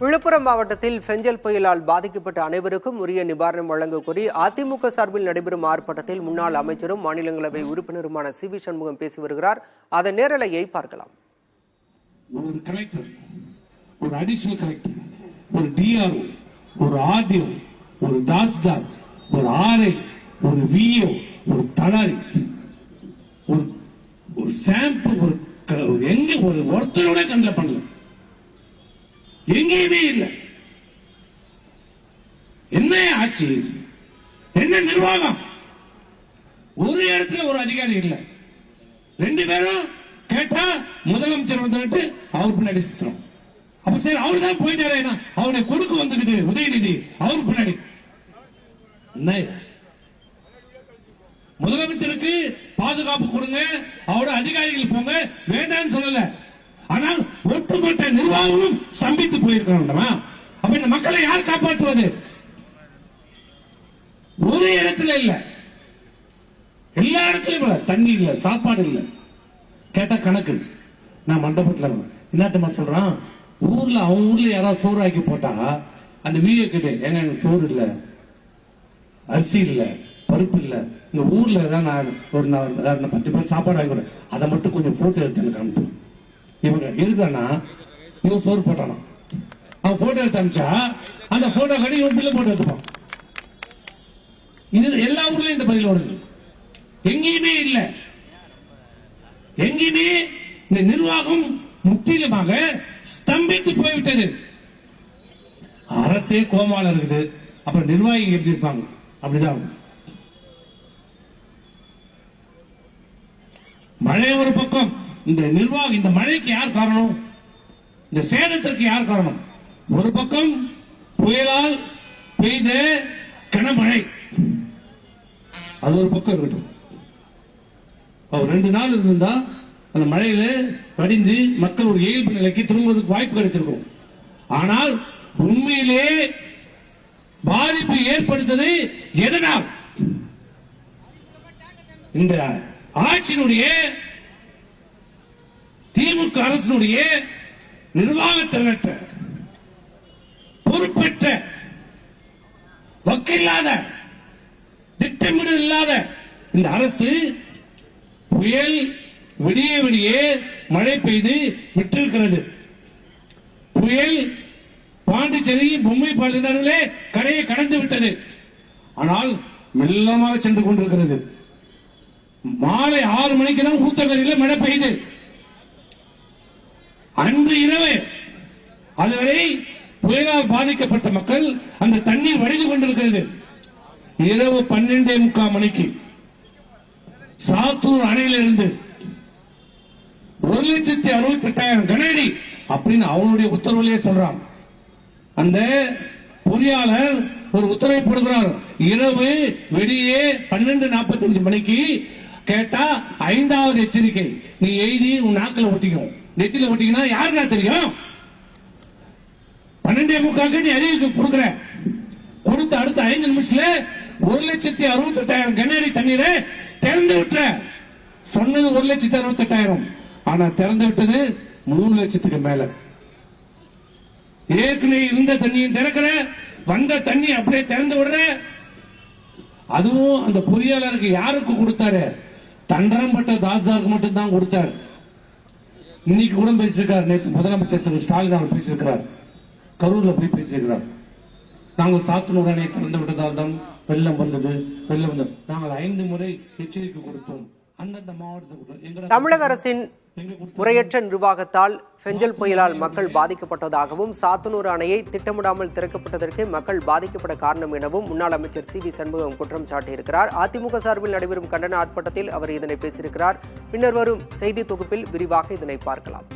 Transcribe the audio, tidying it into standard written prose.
விழுப்புரம் மாவட்டத்தில் பெஞ்சல் புயலால் பாதிக்கப்பட்ட அனைவருக்கும் உரிய நிவாரணம் வழங்க கோரி அதிமுக சார்பில் நடைபெறும் ஆர்ப்பாட்டத்தில் முன்னாள் அமைச்சரும் மாநிலங்களவை உறுப்பினருமான சி.வி. சண்முகம் பேசி வருகிறார். அதன் நேரலையை பார்க்கலாம். ஒரு கலெக்டர், ஒரு அடிஷனல் கலெக்டர், ஒரு டிஆர்ஓ, ஒரு ஆர்டிஓ, ஒரு தாஸ்தார், ஒரு ஆர்ஐ, ஒரு விஓ, ஒரு தலாரி, ஒரு சாம்பிள், ஒரு ஒருத்தரோட கண்ணில் பண்ணல, எங்கேயுமே இல்லை. என்ன ஆட்சி, என்ன நிர்வாகம்? ஒரு இடத்துல ஒரு அதிகாரி இல்லை. ரெண்டு பேரும் கேட்டா முதலமைச்சர் வந்துட்டு அவர் பின்னாடி சுத்தம். அப்ப சரி, அவரு தான் போயிட்டாரு, அவருடைய கொடுக்கு வந்துக்குது உதயநிதி, அவருக்கு பின்னாடி. முதலமைச்சருக்கு பாதுகாப்பு கொடுங்க, அவரோட அதிகாரிகள் போங்க, வேண்டாம்னு சொல்லல. ஆனால் ஒட்டுமொத்த நிர்வாகமும் ஸ்தம்பித்து போயிருக்கணும். அப்ப இந்த மக்களை யார் காப்பாற்றுவது? ஒரு இடத்துல இல்ல, எல்லா இடத்துலயும் தண்ணி இல்ல, சாப்பாடு இல்ல. கேட்டா கணக்கு. நான் மண்டபத்தில் என்னத்தமா சொல்றான், ஊர்ல அவன் ஊர்ல யாராவது சோறு ஆக்கி போட்டா அந்த வீடியோ கேட்டு, ஏங்க எனக்கு சோறு இல்ல, அரிசி இல்ல, பருப்பு இல்ல, இந்த ஊர்ல தான் நான் ஒரு 10 பேர் சாப்பாடு வாங்கி, அதை மட்டும் கொஞ்சம் போட்டோ எடுத்து எனக்கு அனுப்பு. இவங்க இருக்கானா, இவன் சோறு போட்டானா, அவன் போட்டோ எடுத்து அனுப்பிச்சா அந்த போட்டோ கடி இவன் பில்லு போட்டு எடுத்துப்பான். இது எல்லா ஊர்லயும் இந்த பதில் வருது. எங்கேயுமே இல்ல, எங்கேயுமே இந்த நிர்வாகம் முற்றிலுமாக ஸ்தம்பித்து போய்விட்டது. அரசே கோமால இருக்குது, அப்புறம் நிர்வாகிகள் எப்படி இருப்பாங்க? அப்படிதான். மழை ஒரு பக்கம், இந்த நிர்வாகம், இந்த மழைக்கு யார் காரணம்? இந்த சேதத்திற்கு யார் காரணம்? ஒரு பக்கம் புயலால் பெய்த கனமழை, அது ஒரு பக்கம் இருக்கட்டும். அவர் 2 நாள் இருந்தா அந்த மழையில படிந்து மக்கள் ஒரு இயல்பு நிலைக்கு திரும்புவதற்கு வாய்ப்பு கிடைத்திருக்கும். ஆனால் உண்மையிலே பாதிப்பு ஏற்படுத்தது எதனால்? இந்த ஆட்சியினுடைய, திமுக அரசினுடைய நிர்வாகத்திறனற்ற, பொறுப்பற்ற, வக்கில்லாத, திட்டமிடல் இல்லாத இந்த அரசு புயல் விடிய விடிய மழை பெய்து விட்டிருக்கிறது. புயல் பாண்டிச்சேரி, பொம்மை பாலினர்களே கரையை கடந்து விட்டது. ஆனால் மெல்லமாக சென்று கொண்டிருக்கிறது. மாலை 6 மணிக்கு தான் ஊத்தங்கரையில் மழை பெய்யுது. அன்று இரவு அதுவரை புயலால் பாதிக்கப்பட்ட மக்கள் அந்த தண்ணீர் வடிந்து கொண்டிருக்கிறது. இரவு 12:45 மணிக்கு சாத்தூர் அணையிலிருந்து 1,68,000 கன அடி அப்படின்னு அவனுடைய உத்தரவிலே சொல்றான். அந்த பொறியாளர் ஒரு உத்தரவை போடுகிறார். இரவு வெளியே 12:45 மணிக்கு கேட்டா 5வது எச்சரிக்கை நீ எழுதி உன் நாக்கில் ஒட்டிக்கும், நெத்தில ஒட்டிக்கினா யாருக்கா தெரியும்? 12:45 நீ அறிவிக்க கொடுக்கிற, கொடுத்த அடுத்த 5 நிமிஷத்துல 1,68,000 கன அடி தண்ணீரை திறந்து விட்ட. சொன்னது 1,68,000, ஆனா திறந்து விட்டது 3 லட்சத்துக்கு மேல. ஏற்கனவே இருந்த தண்ணியும் திறக்கிற, வந்த தண்ணி அப்படியே திறந்து விடுற. அதுவும் அந்த பொறியாளருக்கு யாருக்கு கொடுத்தாரு? தண்டரம்பட்ட தாஸ்தாருக்கு மட்டும் தான் கொடுத்தார். இன்னைக்கு கூட பேசியிருக்கார். நேற்று முதலமைச்சர் திரு ஸ்டாலின் அவர் பேசியிருக்கிறார், கரூர்ல போய் பேசியிருக்கிறார். நாங்கள் சாத்தனூர் அணையை திறந்து விட்டதால் தான் வெள்ளம் வந்தது. நாங்கள் 5 முறை எச்சரிக்கை கொடுத்தோம். அந்தந்த மாவட்டத்துக்கு தமிழக அரசின் முறையற்ற நிர்வாகத்தால் பெஞ்சல் புயலால் மக்கள் பாதிக்கப்பட்டதாகவும் சாத்தனூர் அணையை திட்டமிடாமல் திறக்கப்பட்டதற்கு மக்கள் பாதிக்கப்பட காரணம் எனவும் முன்னாள் அமைச்சர் சி.வி. சண்முகம் குற்றம் சாட்டியிருக்கிறார். அதிமுக சார்பில் நடைபெறும் கண்டன ஆர்ப்பாட்டத்தில் அவர் இதனை பேசியிருக்கிறார். பின்னர் வரும் செய்தி தொகுப்பில் விரிவாக இதனை பார்க்கலாம்.